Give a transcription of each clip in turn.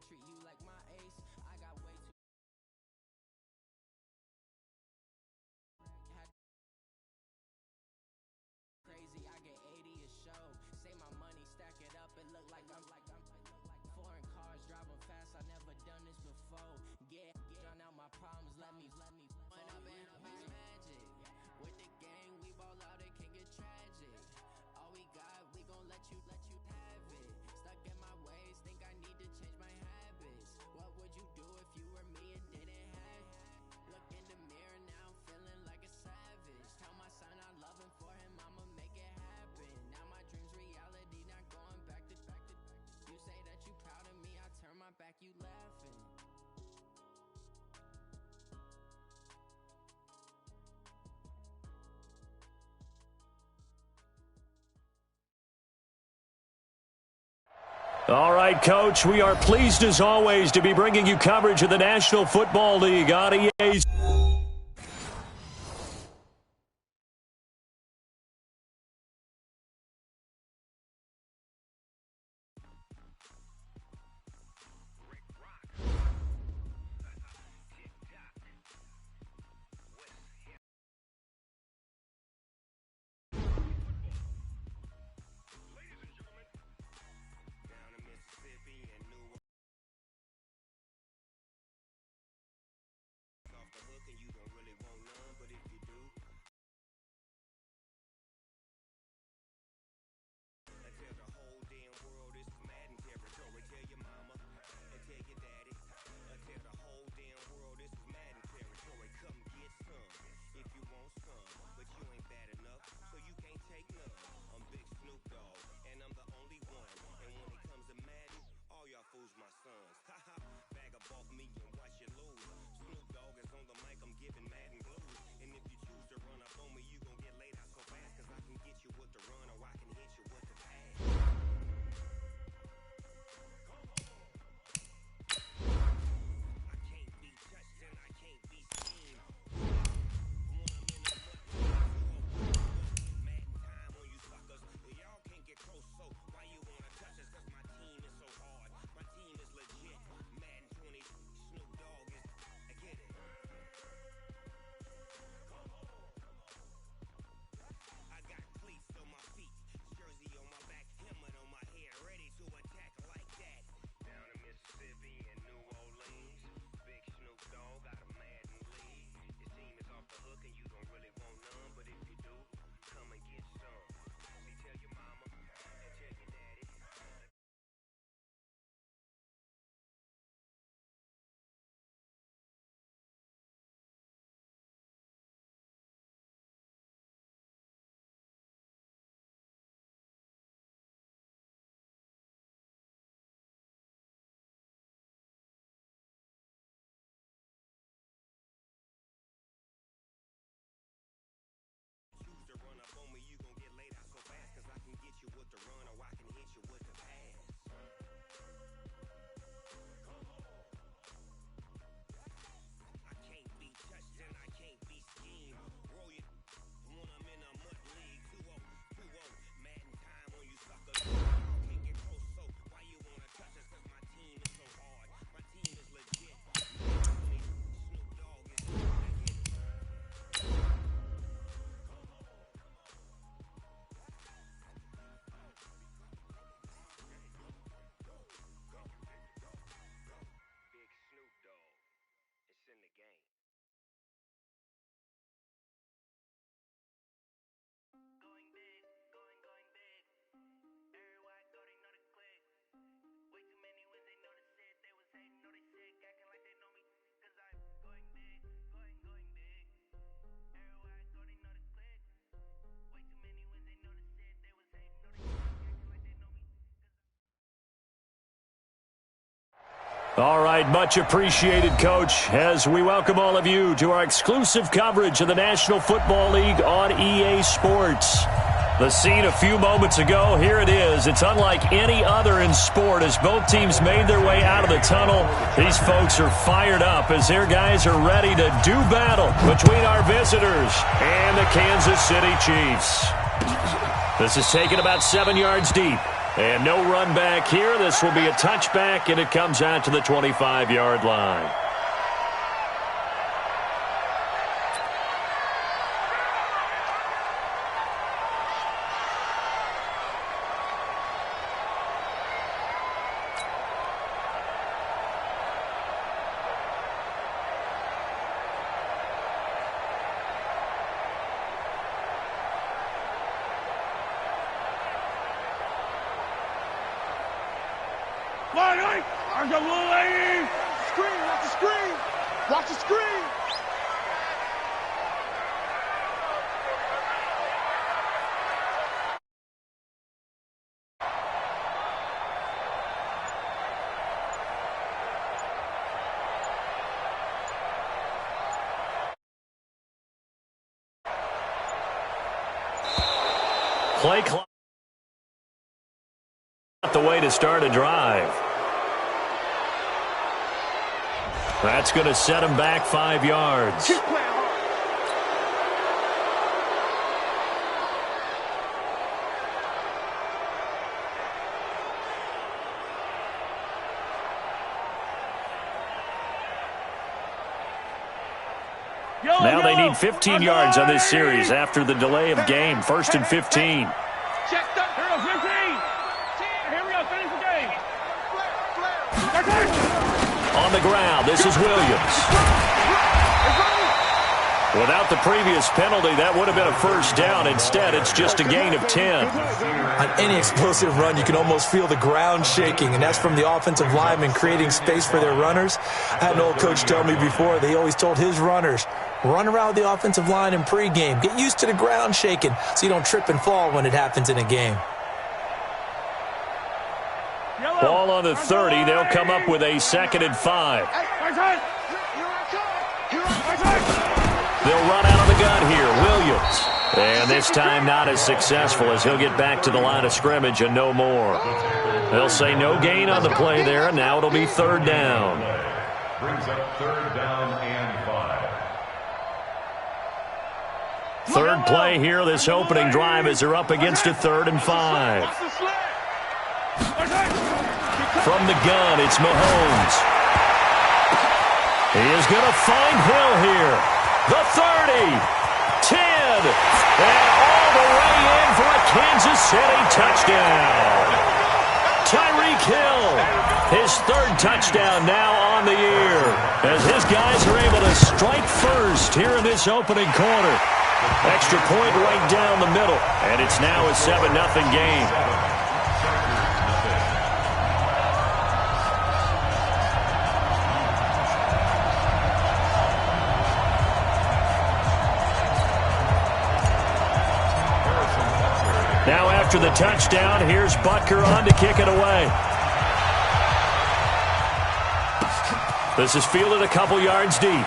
treat you like my ace. I got way too crazy. I get 80 a show. Say my money, stack it up. It look like I'm foreign cars driving fast. I never done this before. Get drown out my problems. Let me up and up is magic. With the gang, we ball out. It can get tragic. All we got, we gon' let you have it. Stuck in my ways, think I need to change my habits. What would you do if you were me and didn't have it? Look in the mirror now, I'm feeling like a savage. Tell my son I love him, for him I'ma make it happen. Now my dreams reality, not going back to. You say that you proud of me, I turn my back, you laughing. All right, Coach, we are pleased as always to be bringing you coverage of the National Football League on EA's. All right, much appreciated, Coach, as we welcome all of you to our exclusive coverage of the National Football League on EA Sports. The scene a few moments ago, here it is. It's unlike any other in sport as both teams made their way out of the tunnel. These folks are fired up as their guys are ready to do battle between our visitors and the Kansas City Chiefs. This is taken about 7 yards deep. And no run back here. This will be a touchback, and it comes out to the 25-yard line. Watch the screen! Play clock. Not the way to start a drive. That's going to set him back 5 yards. Keep playing hard. Now they need 15 yards on this series after the delay of game. 1st and 15. Check that. Here we go, 15. Here we go, finish the game. On the ground, this is Williams. Without the previous penalty, that would have been a first down. Instead, it's just a gain of 10. On any explosive run, you can almost feel the ground shaking, and that's from the offensive linemen creating space for their runners. I had an old coach tell me before, they always told his runners, run around the offensive line in pregame. Get used to the ground shaking so you don't trip and fall when it happens in a game. Ball on the 30. They'll come up with a 2nd and 5. They'll run out of the gun here. Williams. And this time not as successful as he'll get back to the line of scrimmage and no more. They'll say no gain on the play there, and now it'll be 3rd down. Brings up 3rd down and 5. Third play here, this opening drive as they're up against a 3rd and 5. From the gun, it's Mahomes. He is going to find Hill here. The 30, 10, and all the way in for a Kansas City touchdown. Tyreek Hill, his 3rd touchdown now on the year, as his guys are able to strike first here in this opening quarter. Extra point right down the middle, and it's now a 7-0 game. Now after the touchdown, here's Butker on to kick it away. This is fielded a couple yards deep.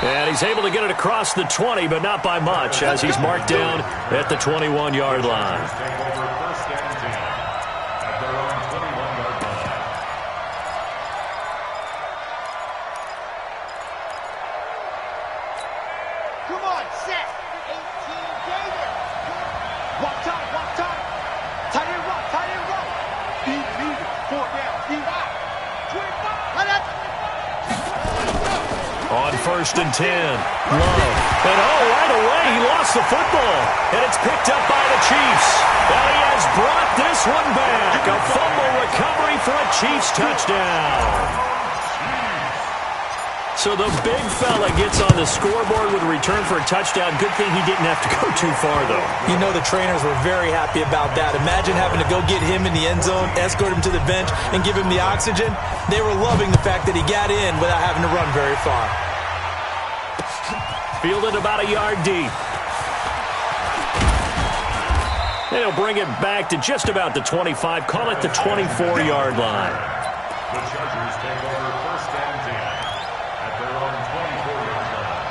And he's able to get it across the 20, but not by much, as he's marked down at the 21-yard line. On 1st and 10, Love. And right away, he lost the football. And it's picked up by the Chiefs. And he has brought this one back. A fumble recovery for a Chiefs touchdown. So the big fella gets on the scoreboard with a return for a touchdown. Good thing he didn't have to go too far, though. You know the trainers were very happy about that. Imagine having to go get him in the end zone, escort him to the bench, and give him the oxygen. They were loving the fact that he got in without having to run very far. Fielded about a yard deep. And he'll bring it back to just about the 25. Call it the 24-yard line. The Chargers take over 1st and 10 at their own 24-yard line.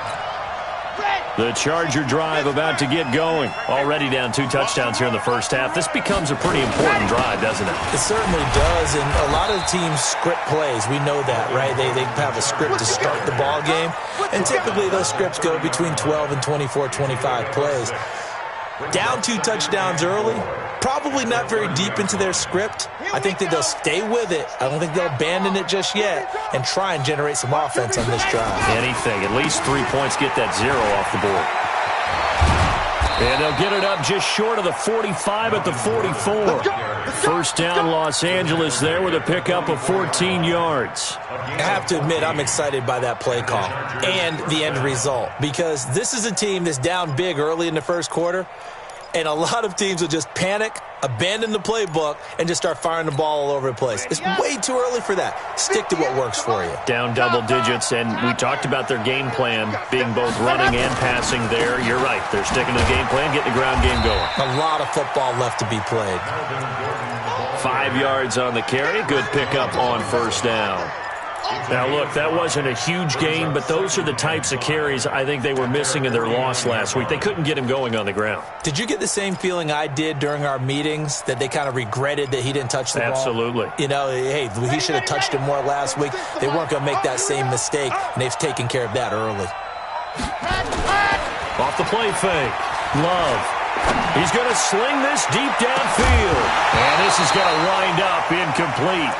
The Charger drive about to get going. Already down 2 touchdowns here in the first half. This becomes a pretty important drive, doesn't it? It certainly does, and a lot of teams script plays. We know that, right? They have a script to start the ball game, and typically those scripts go between 12 and 24, 25 plays. Down 2 touchdowns early, probably not very deep into their script. I think that they'll stay with it. I don't think they'll abandon it just yet and try and generate some offense on this drive. Anything. At least 3 points, get that 0 off the board. And they'll get it up just short of the 45 at the 44. First down, Los Angeles there with a pickup of 14 yards. I have to admit, I'm excited by that play call and the end result, because this is a team that's down big early in the first quarter, and a lot of teams will just panic, abandon the playbook, and just start firing the ball all over the place. It's way too early for that. Stick to what works for you. Down double digits, and we talked about their game plan being both running and passing there. You're right. They're sticking to the game plan, getting the ground game going. A lot of football left to be played. 5 yards on the carry. Good pickup on first down. Now, look, that wasn't a huge gain, but those are the types of carries I think they were missing in their loss last week. They couldn't get him going on the ground. Did you get the same feeling I did during our meetings, that they kind of regretted that he didn't touch the ball? Absolutely. You know, hey, he should have touched it more last week. They weren't going to make that same mistake, and they've taken care of that early. Off the play fake. Love. He's going to sling this deep downfield. And this is going to wind up incomplete.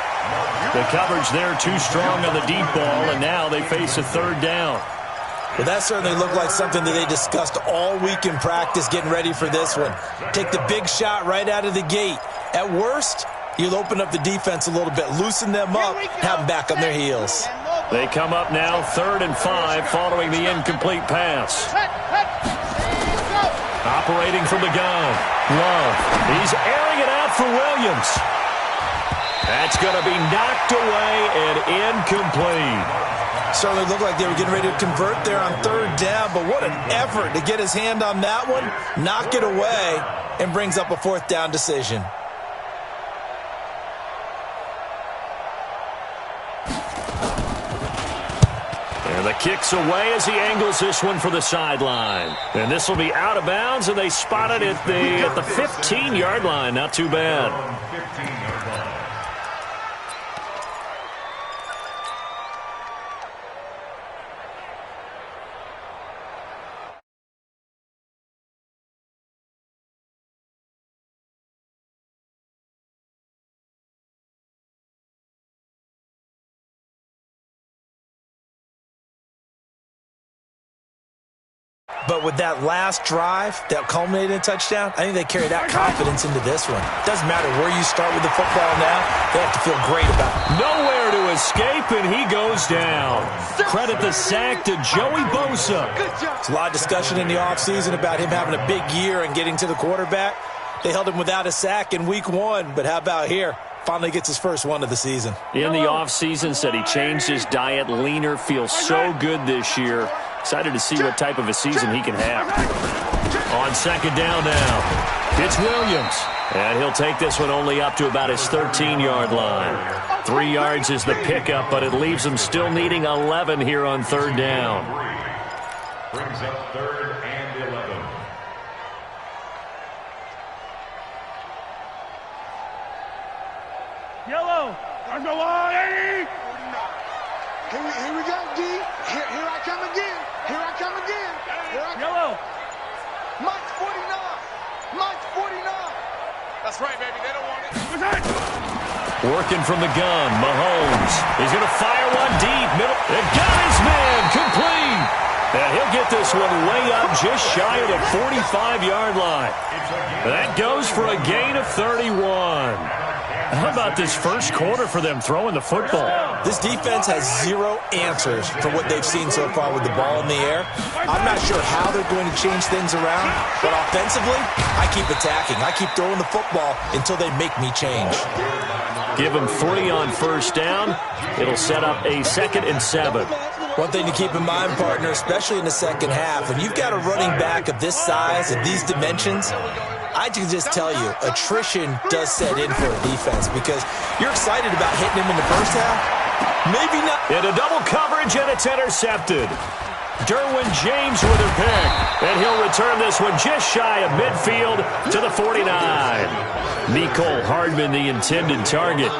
The coverage there too strong on the deep ball, and now they face a third down. Well, that certainly looked like something that they discussed all week in practice getting ready for this one. Take the big shot right out of the gate. At worst, you'll open up the defense a little bit, loosen them up, have them back on their heels. They come up now 3rd and 5 following the incomplete pass. Operating from the gun. Love. He's airing it out for Williams. That's going to be knocked away and incomplete. Certainly looked like they were getting ready to convert there on 3rd down, but what an effort to get his hand on that one, knock it away, and brings up a 4th down decision. And the kick's away as he angles this one for the sideline. And this will be out of bounds, and they spot it at the 15-yard line. Not too bad. But with that last drive, that culminated in a touchdown, I think they carry that confidence into this one. Doesn't matter where you start with the football now, they have to feel great about it. Nowhere to escape, and he goes down. Credit the sack to Joey Bosa. There's a lot of discussion in the offseason about him having a big year and getting to the quarterback. They held him without a sack in week 1, but how about here? Finally gets his first one of the season. In the offseason, said he changed his diet, leaner, feels so good this year. Excited to see what type of a season he can have. On 2nd down now, it's Williams. And he'll take this one only up to about his 13-yard line. 3 yards is the pickup, but it leaves him still needing 11 here on 3rd down. Brings up 3rd and 11. Yellow. On the line. Here we go, D. Here I come again. Here I come again. Yellow. Mike's 49. Mike's 49. That's right, baby. They don't want it. What's that? Working from the gun, Mahomes. He's going to fire one deep. Middle. And got his man complete. And he'll get this one way up just shy of the 45-yard line. That goes for a gain of 31. How about this first quarter for them throwing the football? This defense has 0 answers for what they've seen so far with the ball in the air. I'm not sure how they're going to change things around, but offensively, I keep attacking. I keep throwing the football until they make me change. Give them 3 on first down. It'll set up a 2nd and 7. One thing to keep in mind, partner, especially in the second half, when you've got a running back of this size, of these dimensions, I can just tell you, attrition does set in for a defense because you're excited about hitting him in the first half. Maybe not. Into double coverage, and it's intercepted. Derwin James with a pick, and he'll return this one just shy of midfield to the 49. Mecole Hardman, the intended target.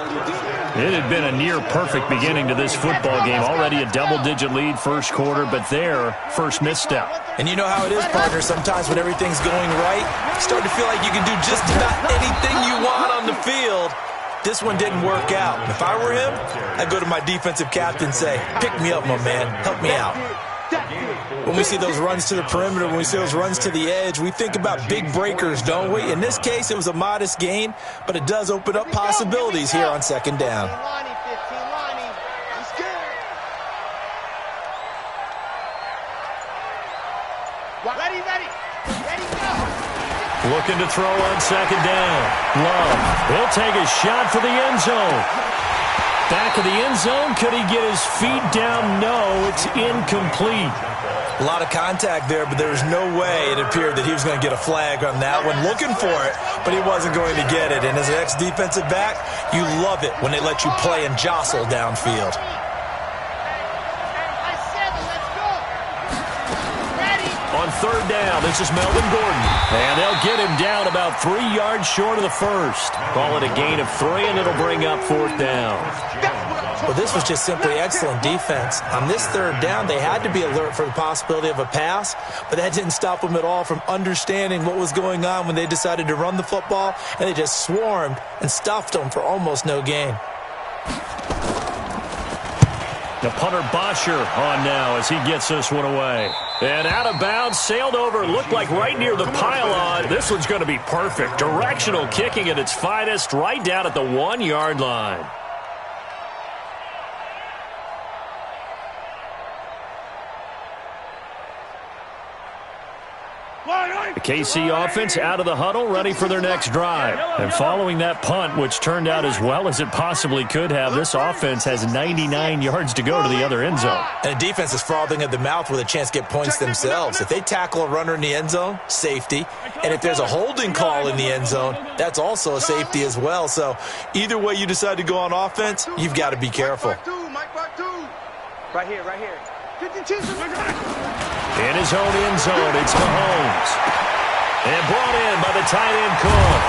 It had been a near-perfect beginning to this football game. Already a double-digit lead first quarter, but their first misstep. And you know how it is, partner. Sometimes when everything's going right, you start to feel like you can do just about anything you want on the field. This one didn't work out. If I were him, I'd go to my defensive captain and say, pick me up, my man. Help me out. When we see those runs to the perimeter, when we see those runs to the edge, we think about big breakers, don't we? In this case, it was a modest gain, but it does open up possibilities here on second down. Looking to throw on second down. Love. He'll take a shot for the end zone. Back of the end zone. Could he get his feet down? No, it's incomplete. A lot of contact there, but there was no way it appeared that he was going to get a flag on that one. Looking for it, but he wasn't going to get it. And as an ex-defensive back, you love it when they let you play and jostle downfield. On third down, this is Melvin Gordon. And they'll get him down about 3 yards short of the first. Call it a gain of 3, and it'll bring up fourth down. Well, this was just simply excellent defense. On this third down, they had to be alert for the possibility of a pass, but that didn't stop them at all from understanding what was going on when they decided to run the football, and they just swarmed and stuffed them for almost no gain. The punter Bosher on now as he gets this one away. And out of bounds, sailed over, looked like right near the pylon. This one's going to be perfect. Directional kicking at its finest, right down at the 1 yard line. The KC offense out of the huddle, ready for their next drive. And following that punt, which turned out as well as it possibly could have, this offense has 99 yards to go to the other end zone. And the defense is frothing at the mouth with a chance to get points themselves. If they tackle a runner in the end zone, safety. And if there's a holding call in the end zone, that's also a safety as well. So either way you decide to go on offense, you've got to be careful. Right here. In his own end zone, it's Mahomes. And brought in by the tight end Cook.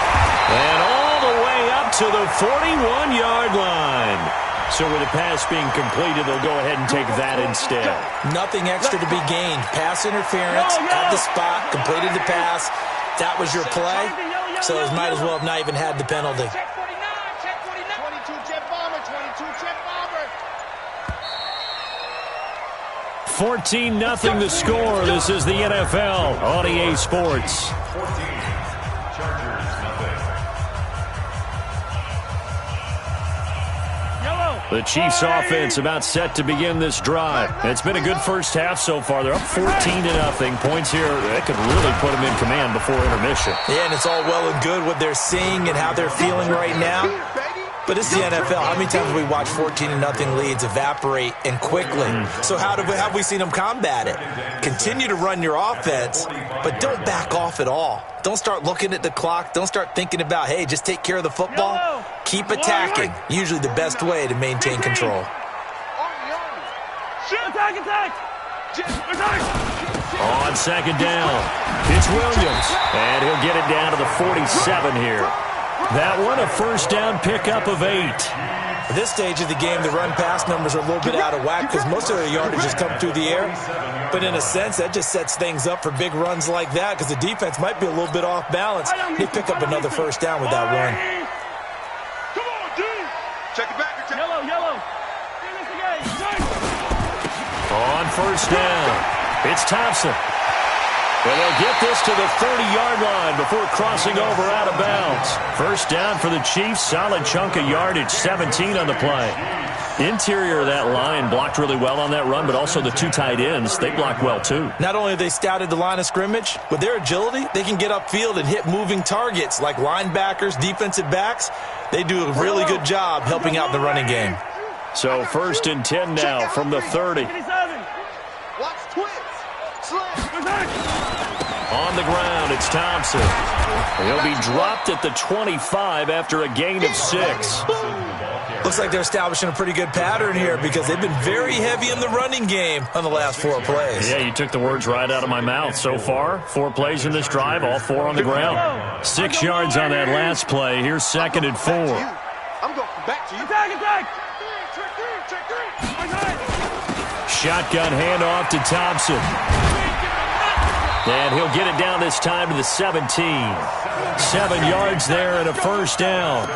And all the way up to the 41-yard line. So with the pass being completed, they'll go ahead and take that instead. Nothing extra to be gained. Pass interference at the spot, completed the pass. That was your play. So it might as well have not even had the penalty. 22 jet bomber, 22 jet bomber. 14-0 the score. This is the NFL on EA Sports. 14, Chargers, nothing. The Chiefs offense about set to begin this drive. It's been a good first half so far. They're up 14-0. Points here, that could really put them in command before intermission. Yeah, and it's all well and good what they're seeing and how they're feeling right now. But it's the NFL. How many times have we watched 14-0 leads evaporate and quickly? So how have we seen them combat it? Continue to run your offense, but don't back off at all. Don't start looking at the clock. Don't start thinking about, hey, just take care of the football. Keep attacking. Usually the best way to maintain control. Attack! On second down, it's Williams. And he'll get it down to the 47 here. That one, a first down pickup of 8. At this stage of the game, the run-pass numbers are a little bit out of whack because most of their yardage has come through the air. But in a sense, that just sets things up for big runs like that because the defense might be a little bit off balance. They pick up another first down with that run. Come on, dude. Check it back. Yellow. On first down, it's Thompson. And they'll get this to the 30-yard line before crossing over out of bounds. First down for the Chiefs. Solid chunk of yardage, 17 on the play. Interior of that line blocked really well on that run, but also the two tight ends, they blocked well too. Not only have they scouted the line of scrimmage, with their agility, they can get upfield and hit moving targets like linebackers, defensive backs. They do a really good job helping out in the running game. So first and 10 now from the 30. Watch twins. On the ground, it's Thompson. He'll be dropped at the 25 after a gain of 6. Looks like they're establishing a pretty good pattern here because they've been very heavy in the running game on the last 4 plays. Yeah, you took the words right out of my mouth. So far, 4 plays in this drive, all 4 on the ground. 6 yards on that last play. Here's second and 4. I'm going for Back to you. Attack! Shotgun handoff to Thompson. And he'll get it down this time to the 17. 7 yards there and a first down.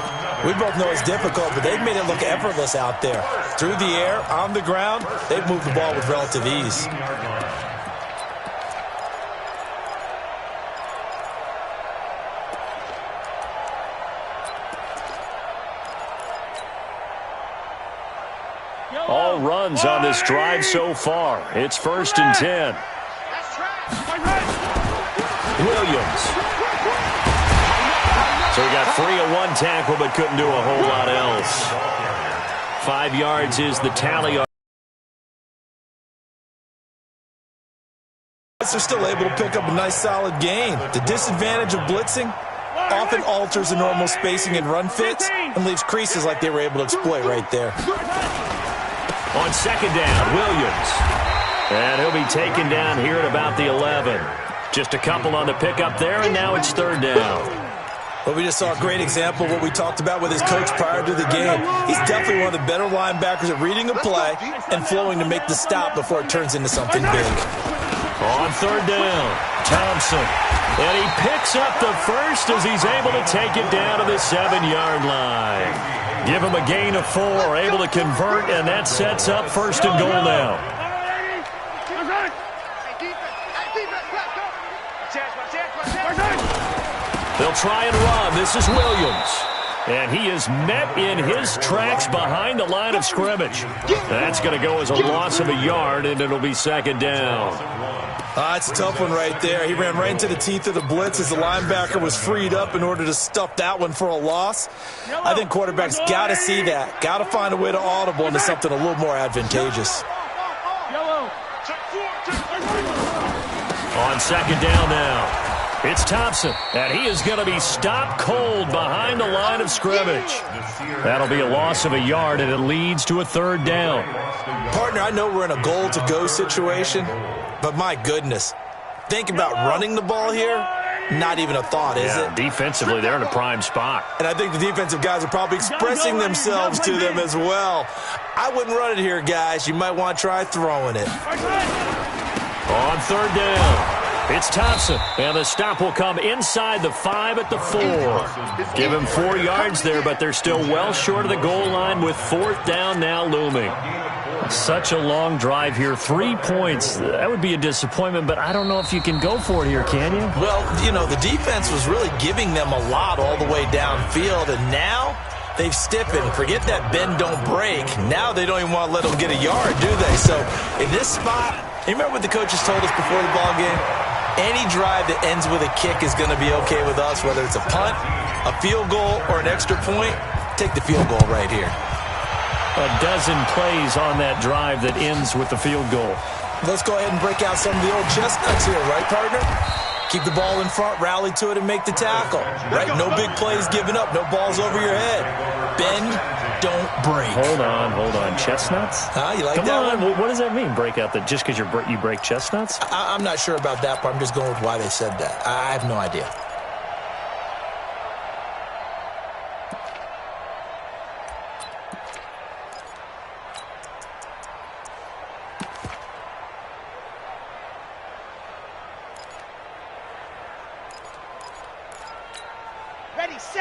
We both know it's difficult, but they've made it look effortless out there. Through the air, on the ground, they've moved the ball with relative ease. All runs on this drive so far. It's 1st and 10. Williams. So he got free of one tackle but couldn't do a whole lot else. 5 yards is the tally. They're still able to pick up a nice solid gain. The disadvantage of blitzing often alters the normal spacing and run fits and leaves creases like they were able to exploit right there. On 2nd down, Williams. And he'll be taken down here at about the 11. Just a couple on the pickup there, and now it's 3rd down. Well, we just saw a great example of what we talked about with his coach prior to the game. He's definitely one of the better linebackers at reading a play and flowing to make the stop before it turns into something big. On 3rd down, Thompson. And he picks up the first as he's able to take it down to the 7-yard line. Give him a gain of 4, able to convert, and that sets up 1st and goal now. They'll try and run. This is Williams. And he is met in his tracks behind the line of scrimmage. That's going to go as a loss of a yard, and it'll be 2nd down. It's a tough one right there. He ran right into the teeth of the blitz as the linebacker was freed up in order to stuff that one for a loss. I think quarterbacks got to see that. Got to find a way to audible into something a little more advantageous. On 2nd down now. It's Thompson, and he is going to be stopped cold behind the line of scrimmage. That'll be a loss of a yard, and it leads to a 3rd down. Partner, I know we're in a goal-to-go situation, but my goodness, think about running the ball here. Not even a thought, is it? Defensively, they're in a prime spot. And I think the defensive guys are probably expressing themselves to them as well. I wouldn't run it here, guys. You might want to try throwing it. On 3rd down. It's Thompson, and the stop will come inside the 5 at the 4. Give him 4 yards there, but they're still well short of the goal line with 4th down now looming. Such a long drive here. 3 points. That would be a disappointment, but I don't know if you can go for it here, can you? Well, you know, the defense was really giving them a lot all the way downfield, and now they've stiffened. Forget that bend, don't break. Now they don't even want to let them get a yard, do they? So in this spot, you remember what the coaches told us before the ball game? Any drive that ends with a kick is going to be okay with us, whether it's a punt, a field goal, or an extra point. Take the field goal right here. A dozen plays on that drive that ends with the field goal. Let's go ahead and break out some of the old chestnuts here, right, partner? Keep the ball in front, rally to it, and make the tackle. Right? No big plays given up, no balls over your head. Bend, don't break. Hold on. Chestnuts? You like Come that on. one? What does that mean, break out? That just because you break chestnuts? I'm not sure about that, but I'm just going with why they said that. I have no idea.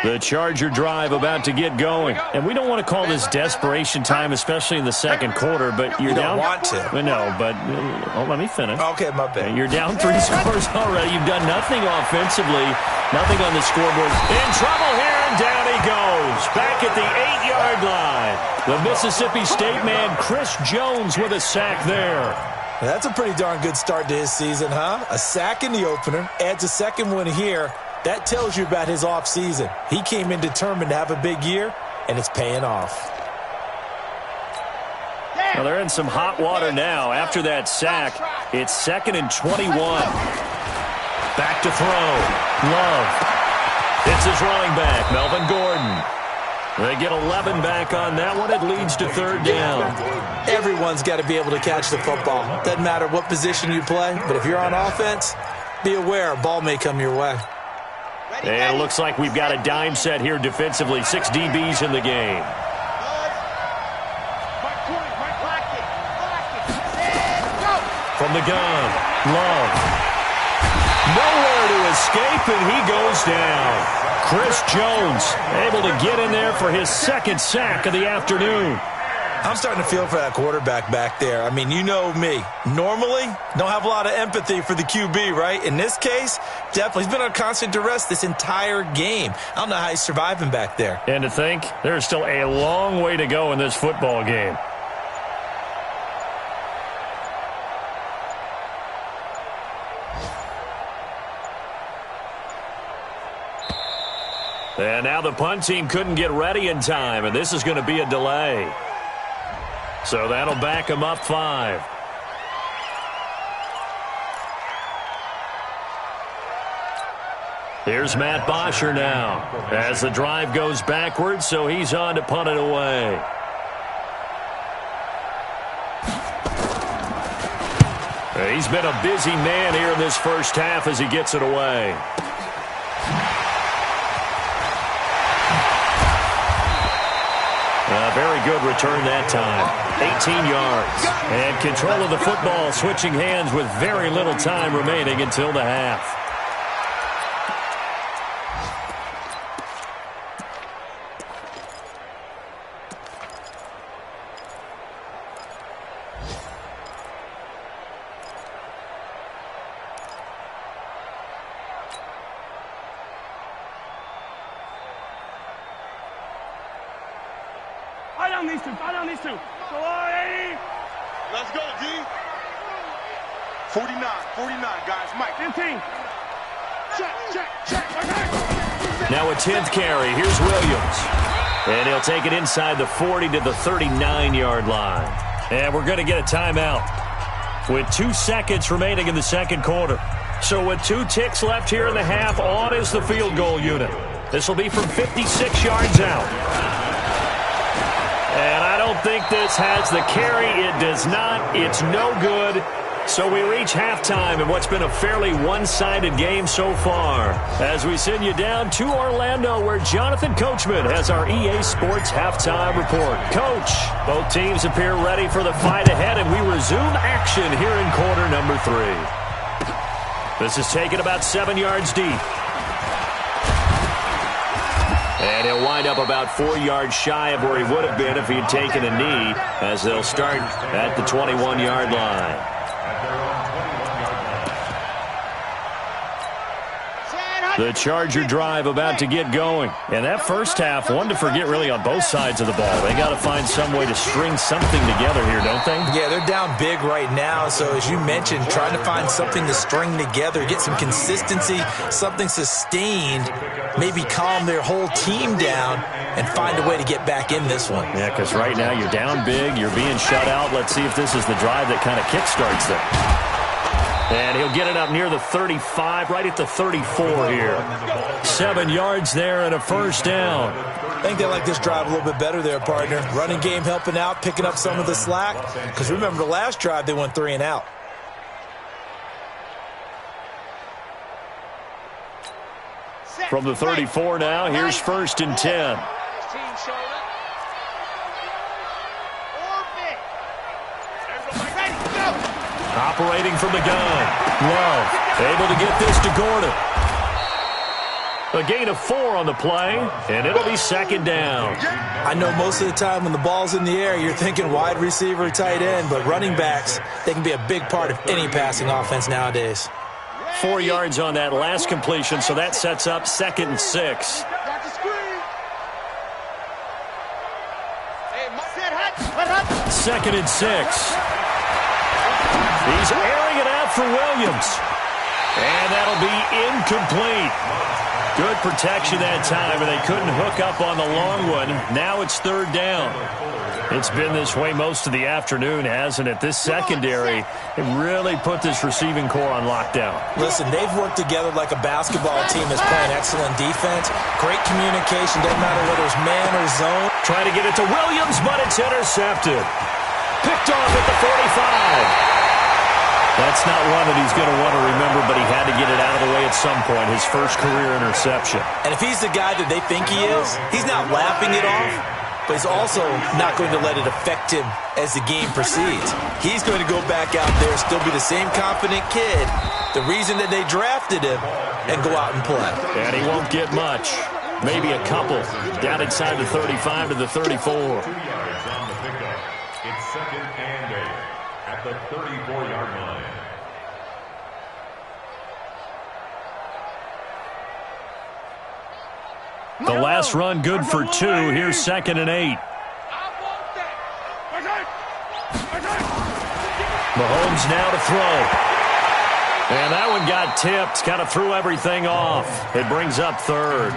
The Charger drive about to get going. And we don't want to call this desperation time, especially in the 2nd quarter, but you're down. You don't want to. No, but let me finish. Okay, my bad. You're down 3 scores already. You've done nothing offensively, nothing on the scoreboard. In trouble here, and down he goes. Back at the 8-yard line. The Mississippi State man, Chris Jones, with a sack there. That's a pretty darn good start to his season, huh? A sack in the opener, adds a 2nd one here. That tells you about his offseason. He came in determined to have a big year, and it's paying off. Well, they're in some hot water now. After that sack, it's 2nd and 21. Back to throw. Love. It's his running back, Melvin Gordon. They get 11 back on that one. It leads to 3rd down. Everyone's got to be able to catch the football. Doesn't matter what position you play, but if you're on offense, be aware a ball may come your way. And it looks like we've got a dime set here defensively. 6 DBs in the game. from the gun. Love. Nowhere to escape, and he goes down. Chris Jones able to get in there for his second sack of the afternoon. I'm starting to feel for that quarterback back there. I mean, you know me. Normally, don't have a lot of empathy for the QB, right? In this case, definitely. He's been on constant duress this entire game. I don't know how he's surviving back there. And to think, there's still a long way to go in this football game. And now the punt team couldn't get ready in time, and this is going to be a delay. So that'll back him up 5. Here's Matt Bosher now as the drive goes backwards, so he's on to punt it away. He's been a busy man here in this first half as he gets it away. Very good return that time. 18 yards. And control of the football, switching hands with very little time remaining until the half. These two. Go on, 80. Let's go, D. 49, guys. Mike. 15. Check. Now a 10th carry. Here's Williams. And he'll take it inside the 40 to the 39-yard line. And we're going to get a timeout with 2 seconds remaining in the second quarter. So with 2 ticks left here in the half, on is the field goal unit. This will be from 56 yards out. And I don't think this has the carry. It does not. It's no good. So we reach halftime in what's been a fairly one-sided game so far. As we send you down to Orlando, where Jonathan Coachman has our EA Sports halftime report. Coach, both teams appear ready for the fight ahead, and we resume action here in quarter number 3. This is taken about 7 yards deep. And he'll wind up about 4 yards shy of where he would have been if he'd taken a knee, as they'll start at the 21-yard line. The Charger drive about to get going. And that first half, one to forget really on both sides of the ball. They got to find some way to string something together here, don't they? Yeah, they're down big right now. So as you mentioned, trying to find something to string together, get some consistency, something sustained, maybe calm their whole team down and find a way to get back in this one. Yeah, because right now you're down big, you're being shut out. Let's see if this is the drive that kind of kickstarts them. And he'll get it up near the 35, right at the 34 here. 7 yards there and a first down. I think they like this drive a little bit better there, partner. Running game helping out, picking up some of the slack. Because remember, the last drive, they went 3 and out. From the 34 now, here's 1st and 10. Operating from the gun. Love able to get this to Gordon. A gain of 4 on the play, and it'll be 2nd down. I know most of the time when the ball's in the air, you're thinking wide receiver, tight end, but running backs, they can be a big part of any passing offense nowadays. 4 yards on that last completion, so that sets up 2nd and 6. 2nd and 6. He's airing it out for Williams. And that'll be incomplete. Good protection that time, and they couldn't hook up on the long one. Now it's 3rd down. It's been this way most of the afternoon, hasn't it? This secondary, it really put this receiving core on lockdown. Listen, they've worked together like a basketball team that's playing excellent defense. Great communication, doesn't matter whether it's man or zone. Trying to get it to Williams, but it's intercepted. Picked off at the 45. That's not one that he's going to want to remember, but he had to get it out of the way at some point, his first career interception. And if he's the guy that they think he is, he's not laughing it off. but he's also not going to let it affect him as the game proceeds. He's going to go back out there, still be the same confident kid, the reason that they drafted him, and go out and play. And he won't get much. Maybe a couple. Down inside the 35 to the 34. 2 yards on the pickup. It's 2nd and 8 at the 34-yard line. The last run good for 2. Here's 2nd and 8. Mahomes now to throw. And that one got tipped. Kind of threw everything off. It brings up 3rd.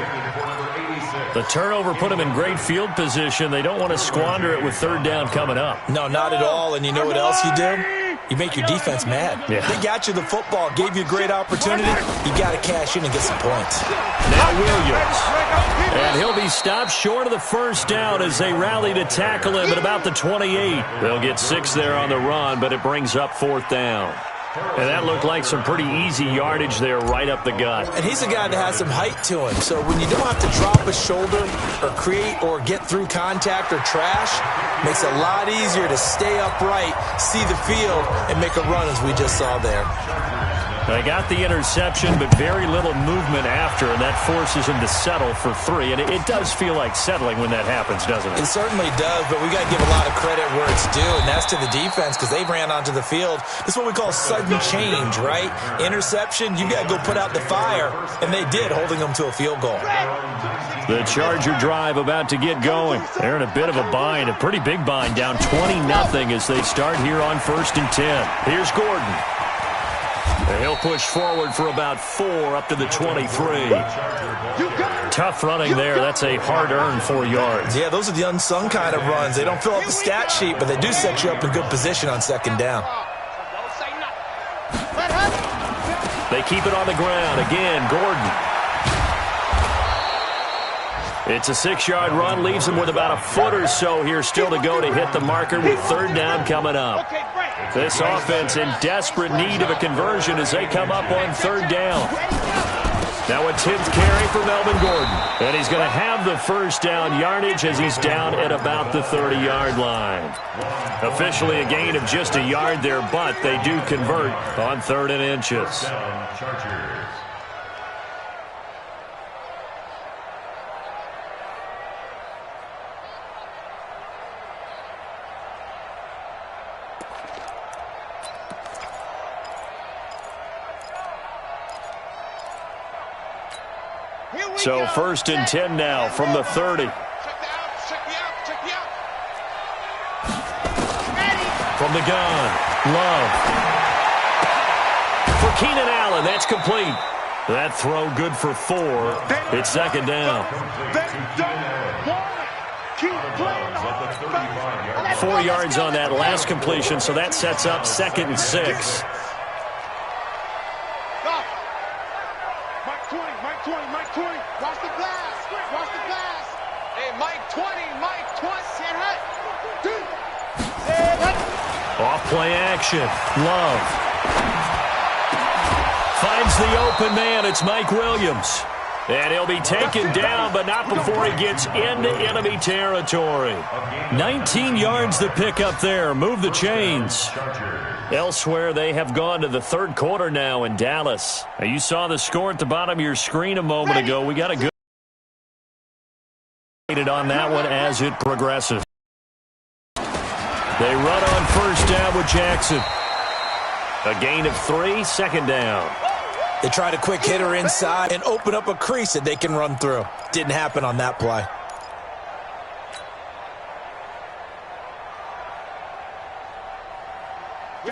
The turnover put him in great field position. They don't want to squander it with 3rd down coming up. No, not at all. And you know what else you do? You make your defense mad. Yeah. They got you the football, gave you a great opportunity. You got to cash in and get some points. Now Williams. And he'll be stopped short of the 1st down as they rally to tackle him at about the 28. They'll get 6 there on the run, but it brings up 4th down. And that looked like some pretty easy yardage there right up the gut. And he's a guy that has some height to him. So when you don't have to drop a shoulder or create or get through contact or trash, makes it a lot easier to stay upright, see the field, and make a run as we just saw there. They got the interception, but very little movement after, and that forces him to settle for 3. And it does feel like settling when that happens, doesn't it? It certainly does, but we got to give a lot of credit where it's due, and that's to the defense because they ran onto the field. This is what we call sudden change, right? Interception, you got to go put out the fire, and they did, holding them to a field goal. The Charger drive about to get going. They're in a bit of a bind, a pretty big bind, down 20-0 as they start here on 1st and 10. Here's Gordon. And he'll push forward for about 4 up to the 23. Tough running there. That's a hard-earned 4 yards. Yeah, those are the unsung kind of runs. They don't fill up the stat sheet, but they do set you up in good position on 2nd down. They keep it on the ground. Again, Gordon. It's a 6-yard run. Leaves him with about a foot or so here still to go to hit the marker with 3rd down coming up. This offense in desperate need of a conversion as they come up on 3rd down. Now a 10th carry for Melvin Gordon. And he's going to have the 1st down yardage as he's down at about the 30-yard line. Officially a gain of just a yard there, but they do convert on 3rd and inches. So 1st and 10 now from the 30. From the gun, Love. For Keenan Allen, that's complete. That throw good for 4. It's 2nd down. 4 yards on that last completion, so that sets up 2nd and 6. Watch the pass. Watch the pass. Hey, Mike 20. Set hut. Off play action. Love. Finds the open man. It's Mike Williams. And he'll be taken down, but not before he gets into enemy territory. 19 yards to pick up there. Move the chains. Elsewhere, they have gone to the 3rd quarter now in Dallas. Now, you saw the score at the bottom of your screen a moment ago. We got a good on that one as it progresses. They run on 1st down with Jackson. A gain of 3, 2nd down. They tried a quick hitter inside and open up a crease that they can run through. Didn't happen on that play.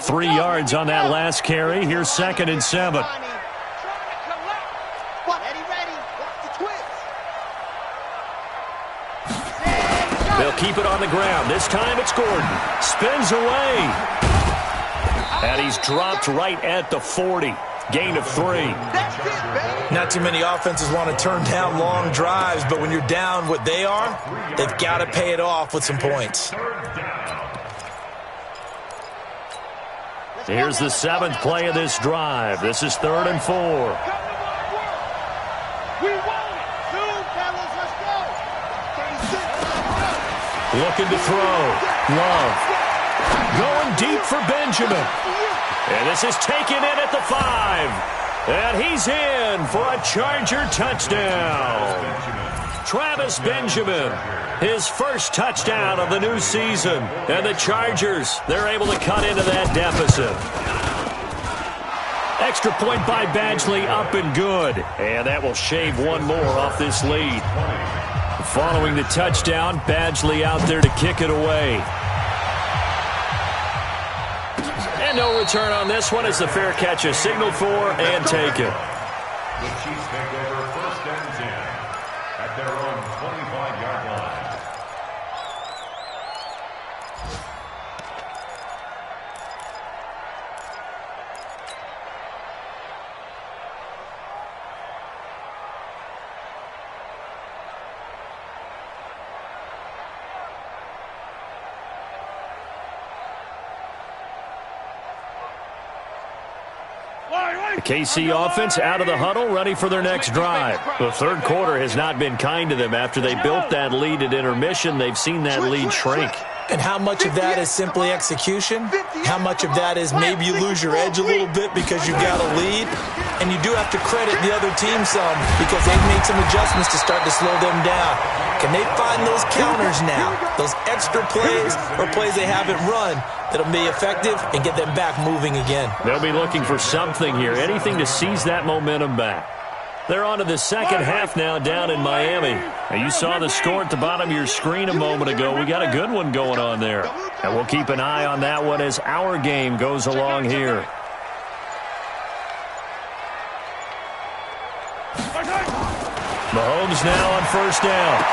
Three yards on that last carry. Here's 2nd and 7. They'll keep it on the ground. This time it's Gordon. Spins away. And he's dropped right at the 40. Gain of 3. Not too many offenses want to turn down long drives, but when you're down what they are, they've got to pay it off with some points. Here's the 7th play of this drive. This is 3rd and 4. Looking to throw. Love. Going deep for Benjamin. And this is taken in at the 5. And he's in for a Charger touchdown. Travis Benjamin, his first touchdown of the new season. And the Chargers, they're able to cut into that deficit. Extra point by Badgley, up and good. And that will shave one more off this lead. Following the touchdown, Badgley out there to kick it away. And no return on this one as the fair catch is signaled for and taken. The Chiefs take over 1st and 10 at their own 25-yard line. The KC offense out of the huddle, ready for their next drive. The third quarter has not been kind to them. After they built that lead at intermission, they've seen that lead shrink. And how much of that is simply execution? How much of that is maybe you lose your edge a little bit because you got a lead? And you do have to credit the other team some because they've made some adjustments to start to slow them down. Can they find those counters now, those extra plays or plays they haven't run that'll be effective and get them back moving again? They'll be looking for something here, anything to seize that momentum back. They're on to the second half now down in Miami. Now, you saw the score at the bottom of your screen a moment ago. We got a good one going on there. And we'll keep an eye on that one as our game goes along here. Mahomes now on first down.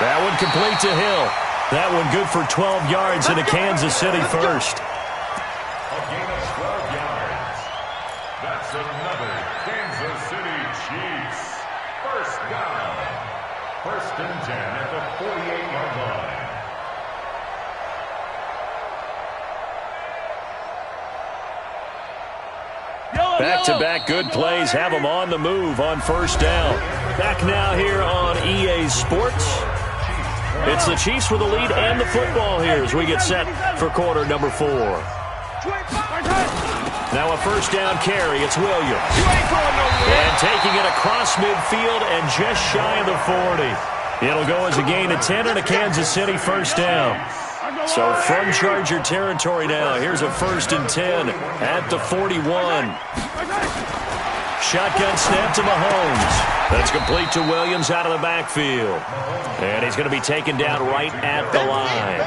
That one complete to Hill. That one good for 12 yards and a Kansas City first. A gain of 12 yards. That's another Kansas City Chiefs. First down. 1st and 10 at the 48-yard line. Back-to-back good plays have them on the move on first down. Back now here on EA Sports. It's the Chiefs with the lead and the football here as we get set for quarter number 4. Now a first down carry. It's Williams. And taking it across midfield and just shy of the 40. It'll go as a gain of 10 and a Kansas City first down. So from Charger territory now, here's a 1st and 10 at the 41. Shotgun snap to Mahomes. That's complete to Williams out of the backfield. And he's going to be taken down right at the line.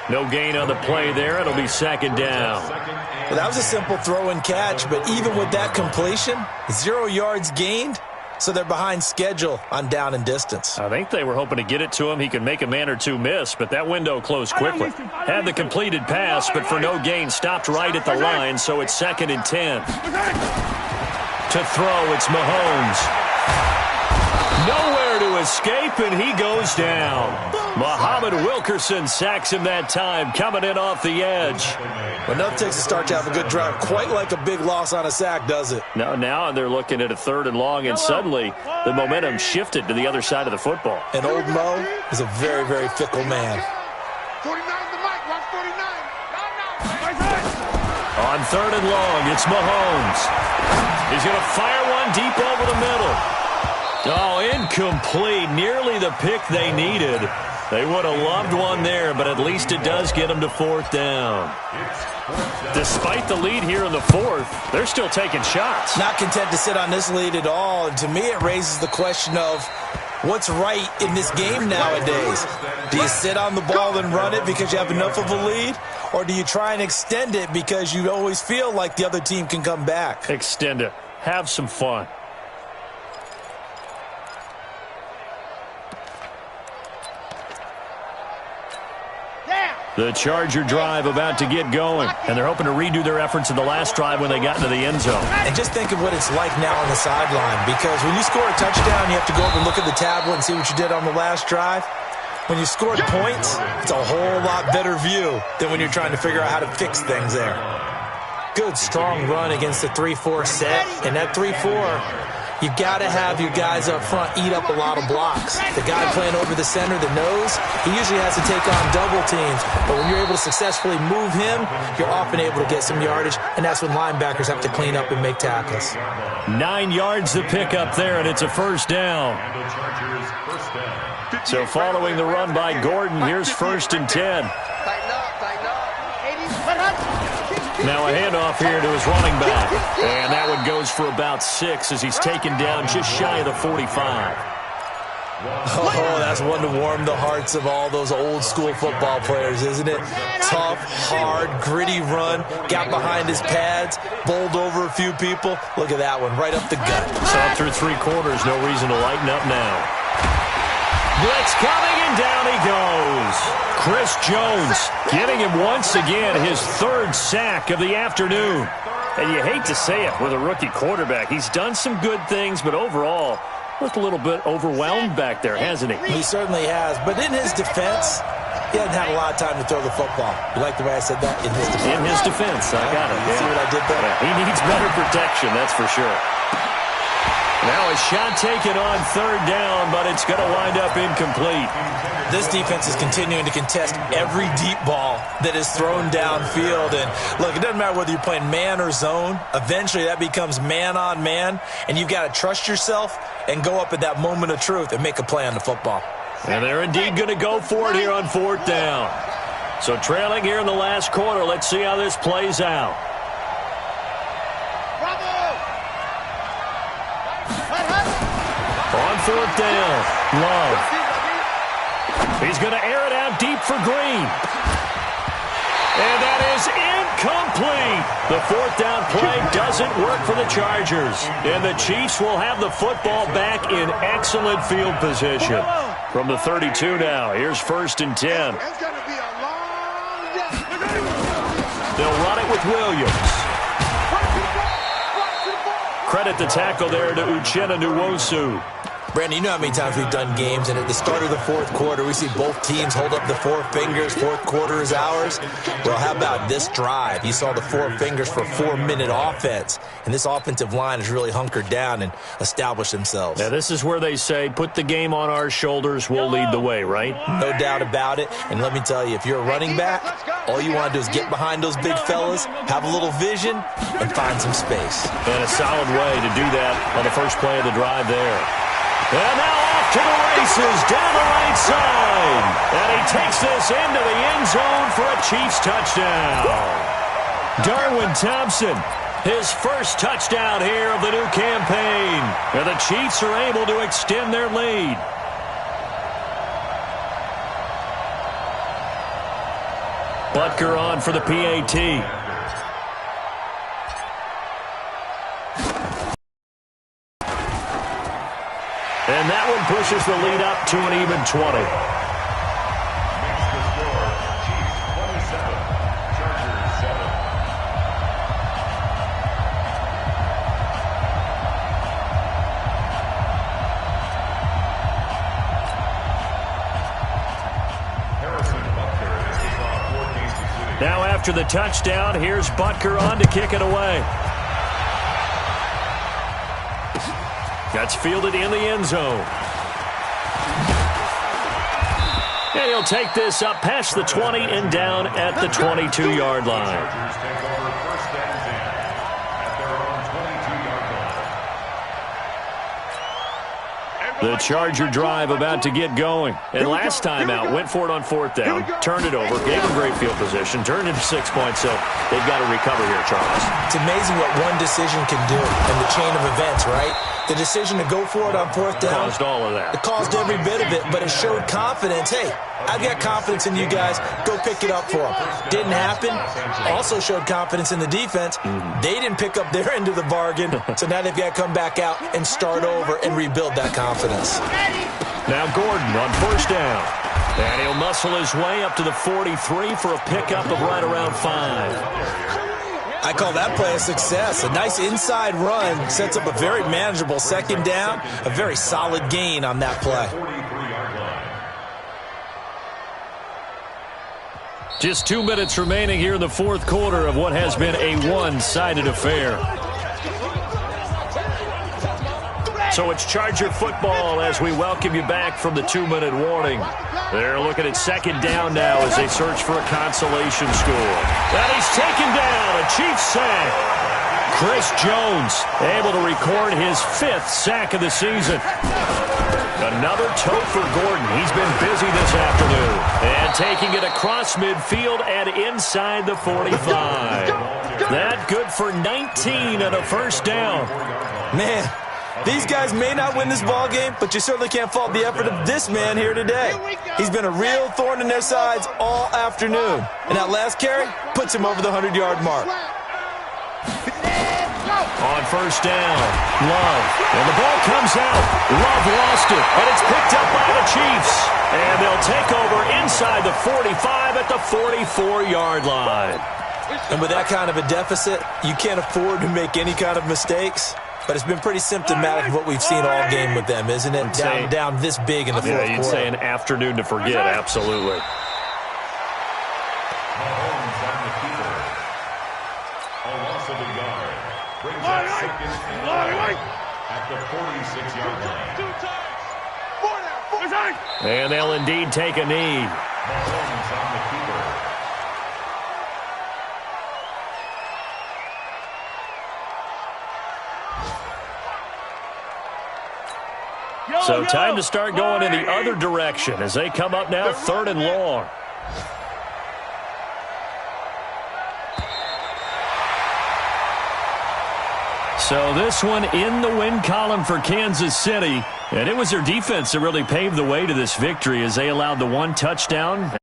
No gain on the play there. It'll be second down. Well, that was a simple throw and catch, but even with that completion, 0 yards gained. So they're behind schedule on down and distance. I think they were hoping to get it to him. He could make a man or two miss, but that window closed quickly. Had the completed pass, but for no gain, stopped right at the line, so it's 2nd and 10. To throw, it's Mahomes. Nowhere to escape, and he goes down. Muhammad Wilkerson sacks him that time, coming in off the edge. Well, nothing takes a start to have a good drive, quite like a big loss on a sack, does it? Now they're looking at a 3rd and long, and suddenly the momentum shifted to the other side of the football. And old Mo is a very, very fickle man. 49 the mic, watch 49. On 3rd and long, it's Mahomes. He's going to fire one deep over the middle. Oh, incomplete. Nearly the pick they needed. They would have loved one there, but at least it does get them to 4th down. Despite the lead here in the 4th, they're still taking shots. Not content to sit on this lead at all. And to me, it raises the question of what's right in this game nowadays. Do you sit on the ball and run it because you have enough of a lead? Or do you try and extend it because you always feel like the other team can come back? Extend it. Have some fun. The Charger drive about to get going, and they're hoping to redo their efforts in the last drive when they got into the end zone. And just think of what it's like now on the sideline, because when you score a touchdown, you have to go over and look at the tablet and see what you did on the last drive. When you scored points, it's a whole lot better view than when you're trying to figure out how to fix things there. Good, strong run against the 3-4 set, and that 3-4 You got to have your guys up front eat up a lot of blocks. The guy playing over the center, the nose, he usually has to take on double teams. But when you're able to successfully move him, you're often able to get some yardage, and that's when linebackers have to clean up and make tackles. 9 yards to pick up there, and it's a first down. So following the run by Gordon, here's 1st and 10. Now a handoff here to his running back. And that one goes for about 6 as he's taken down just shy of the 45. Oh, that's one to warm the hearts of all those old school football players, isn't it? Tough, hard, gritty run. Got behind his pads, bowled over a few people. Look at that one, right up the gut. So through 3 quarters, no reason to lighten up now. Blitz coming, and down he goes. Chris Jones getting him once again his 3rd sack of the afternoon. And you hate to say it with a rookie quarterback. He's done some good things, but overall, looked a little bit overwhelmed back there, hasn't he? He certainly has. But in his defense, he hasn't had a lot of time to throw the football. You like the way I said that? In his defense. In his defense, I got it. See what I did there? Yeah, he needs better protection, that's for sure. Now a shot taken on 3rd down, but it's going to wind up incomplete. This defense is continuing to contest every deep ball that is thrown downfield. And look, it doesn't matter whether you're playing man or zone. Eventually that becomes man on man, and you've got to trust yourself and go up at that moment of truth and make a play on the football. And they're indeed going to go for it here on 4th down. So trailing here in the last quarter, let's see how this plays out. On 4th down, Love. He's going to air it out deep for Green. And that is incomplete. The 4th down play doesn't work for the Chargers. And the Chiefs will have the football back in excellent field position. From the 32 now, here's 1st and 10. It's going to be a long day. They'll run it with Williams. Credit the tackle there to Uchenna Nwosu. Brandon, you know how many times we've done games, and at the start of the 4th quarter, we see both teams hold up the 4 fingers. 4th quarter is ours. Well, how about this drive? You saw the 4 fingers for a 4-minute offense, and this offensive line has really hunkered down and established themselves. Now, this is where they say, put the game on our shoulders, we'll lead the way, right? No doubt about it. And let me tell you, if you're a running back, all you want to do is get behind those big fellas, have a little vision, and find some space. And a solid way to do that on the first play of the drive there. And now off to the races down the right side. And he takes this into the end zone for a Chiefs touchdown. Darwin Thompson, his first touchdown here of the new campaign. And the Chiefs are able to extend their lead. Butker on for the PAT. And that one pushes the lead up to an even 20. Makes the score, Chiefs 27, Chargers 7. Harrison Butker has kicked off 4 Kansas City. Now after the touchdown, here's Butker on to kick it away. That's fielded in the end zone. And he'll take this up past the 20 and down at the 22-yard line. Chargers take over 1st and 10 at their own 22-yard line. The Charger drive about to get going. And last time out, went for it on 4th down, turned it over, gave them great field position, turned into 6 points, so they've got to recover here, Charles. It's amazing what one decision can do in the chain of events, right? The decision to go for it on 4th down. Caused all of that. It caused every bit of it, but it showed confidence. Hey, I've got confidence in you guys. Go pick it up for them. Didn't happen. Also showed confidence in the defense. They didn't pick up their end of the bargain, so now they've got to come back out and start over and rebuild that confidence. Now Gordon on 1st down. And he'll muscle his way up to the 43 for a pickup of right around 5. I call that play a success. A nice inside run sets up a very manageable 2nd down. A very solid gain on that play. Just 2 minutes remaining here in the 4th quarter of what has been a one-sided affair. So it's Charger football as we welcome you back from the 2-minute warning. They're looking at second down now as they search for a consolation score. And he's taken down, a Chiefs sack. Chris Jones able to record his 5th sack of the season. Another toe for Gordon. He's been busy this afternoon. And taking it across midfield and inside the 45. That good for 19 and a first down. Man, these guys may not win this ball game, but you certainly can't fault the effort of this man here today. He's been a real thorn in their sides all afternoon. And that last carry puts him over the 100-yard mark. On first down, Love. And the ball comes out. Love lost it, and it's picked up by the Chiefs. And they'll take over inside the 45 at the 44-yard line. And with that kind of a deficit, you can't afford to make any kind of mistakes. But it's been pretty symptomatic of what we've seen all game with them, isn't it? Down this big in the fourth quarter. Yeah, you'd say an afternoon to forget, absolutely. At the 46-yard line. And they'll indeed take a knee. Mahomes on the keeper. So time to start going in the other direction as they come up now 3rd and long. So this one in the win column for Kansas City. And it was their defense that really paved the way to this victory as they allowed the 1 touchdown.